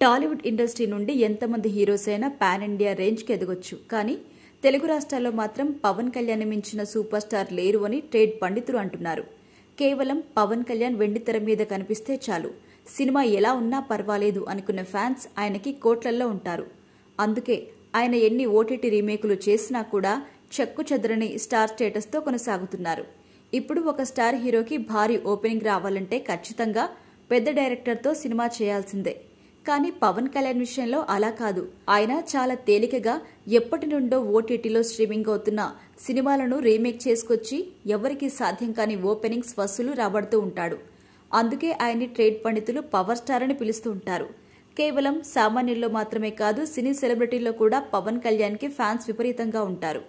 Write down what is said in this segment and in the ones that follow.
Tollywood industry నుండి ఎంతమంది heroes అయినా పాన్ ఇండియా రేంజ్కి ఎదగొచ్చు. కానీ తెలుగు రాష్ట్రాల్లో మాత్రం పవన్ కళ్యాణ్ మించిన సూపర్ స్టార్ లేరు అని ట్రేడ్ పండితులు అంటున్నారు. కేవలం పవన్ కళ్యాణ్ వెండితెర మీద కనిపిస్తే చాలు, సినిమా ఎలా ఉన్నా పర్వాలేదు అనుకున్న ఫ్యాన్స్ ఆయనకి కోట్లల్లో ఉంటారు. అందుకే ఆయన ఎన్ని ఓటీటీ రీమేకులు చేసినా కూడా చెక్కు చెదరని స్టార్ స్టేటస్తో కొనసాగుతున్నారు. ఇప్పుడు ఒక స్టార్ హీరోకి భారీ ఓపెనింగ్ రావాలంటే ఖచ్చితంగా పెద్ద డైరెక్టర్తో సినిమా చేయాల్సిందే. కానీ పవన్ కళ్యాణ్ విషయంలో అలా కాదు. ఆయన చాలా తేలికగా ఎప్పటి నుండో ఓటీటీలో స్ట్రీమింగ్ అవుతున్న సినిమాలను రీమేక్ చేసుకొచ్చి ఎవరికీ సాధ్యం కాని ఓపెనింగ్స్ వసూలు రాబడుతూ ఉంటాడు. అందుకే ఆయన్ని ట్రేడ్ పండితులు పవర్ స్టార్ అని పిలుస్తూ ఉంటారు. కేవలం సామాన్యుల్లో మాత్రమే కాదు, సినీ సెలబ్రిటీల్లో కూడా పవన్ కళ్యాణ్కి ఫ్యాన్స్ విపరీతంగా ఉంటారు.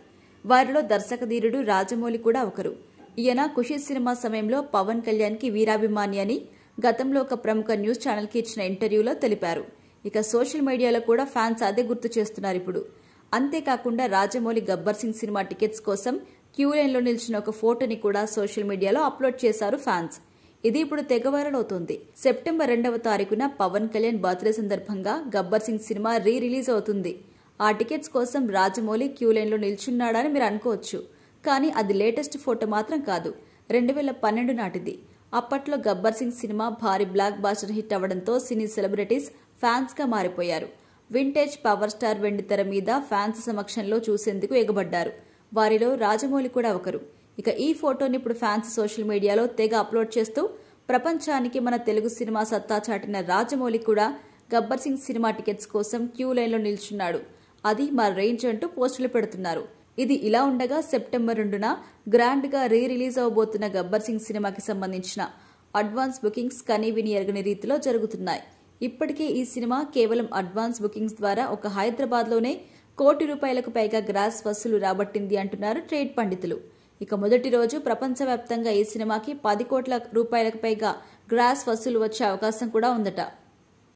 వారిలో దర్శకధీరుడు రాజమౌళి కూడా ఒకరు. ఈయన ఖుషి సినిమా సమయంలో పవన్ కళ్యాణ్కి వీరాభిమాని అని గతంలో ఒక ప్రముఖ న్యూస్ ఛానల్కి ఇచ్చిన ఇంటర్వ్యూలో తెలిపారు. ఇక సోషల్ మీడియాలో కూడా ఫ్యాన్స్ అదే గుర్తు చేస్తున్నారు ఇప్పుడు. అంతేకాకుండా రాజమౌళి గబ్బర్ సింగ్ సినిమా టికెట్స్ కోసం క్యూ లైన్లో నిలిచిన ఒక ఫోటోని కూడా సోషల్ మీడియాలో అప్లోడ్ చేశారు ఫ్యాన్స్. ఇది ఇప్పుడు తెగ వైరల్ అవుతోంది. సెప్టెంబర్ 2వ తారీఖున పవన్ కళ్యాణ్ బర్త్డే సందర్భంగా గబ్బర్ సింగ్ సినిమా రిలీజ్ అవుతుంది. ఆ టికెట్స్ కోసం రాజమౌళి క్యూ లైన్లో నిల్చున్నాడని మీరు అనుకోవచ్చు. కానీ అది లేటెస్ట్ ఫోటో మాత్రం కాదు, 2012 నాటిది. అప్పట్లో గబ్బర్ సింగ్ సినిమా భారీ బ్లాక్ బాస్టర్ హిట్ అవ్వడంతో సినీ సెలబ్రిటీస్ ఫ్యాన్స్ గా మారిపోయారు. వింటేజ్ పవర్ స్టార్ వెండితెర మీద ఫ్యాన్స్ సమక్షంలో చూసేందుకు ఎగబడ్డారు. వారిలో రాజమౌళి కూడా ఒకరు. ఇక ఈ ఫోటోని ఇప్పుడు ఫ్యాన్స్ సోషల్ మీడియాలో తెగ అప్లోడ్ చేస్తూ ప్రపంచానికి మన తెలుగు సినిమా సత్తా చాటిన రాజమౌళి కూడా గబ్బర్ సింగ్ సినిమా టికెట్స్ కోసం క్యూ లైన్లో నిల్చున్నాడు, అది మా రేంజ్ అంటూ పోస్టులు పెడుతున్నారు. ఇది ఇలా ఉండగా సెప్టెంబర్ 2న గ్రాండ్ గా రిలీజ్ అవబోతున్న గబ్బర్ సింగ్ సినిమాకి సంబంధించిన అడ్వాన్స్ బుకింగ్స్ కనీవిని ఎరగని రీతిలో జరుగుతున్నాయి. ఇప్పటికే ఈ సినిమా కేవలం అడ్వాన్స్ బుకింగ్స్ ద్వారా ఒక హైదరాబాద్ లోనే ₹1 కోటి పైగా గ్రాస్ వసూలు రాబట్టింది అంటున్నారు ట్రేడ్ పండితులు. ఇక మొదటి రోజు ప్రపంచవ్యాప్తంగా ఈ సినిమాకి ₹10 కోట్ల పైగా గ్రాస్ వసూలు వచ్చే అవకాశం కూడా ఉందట.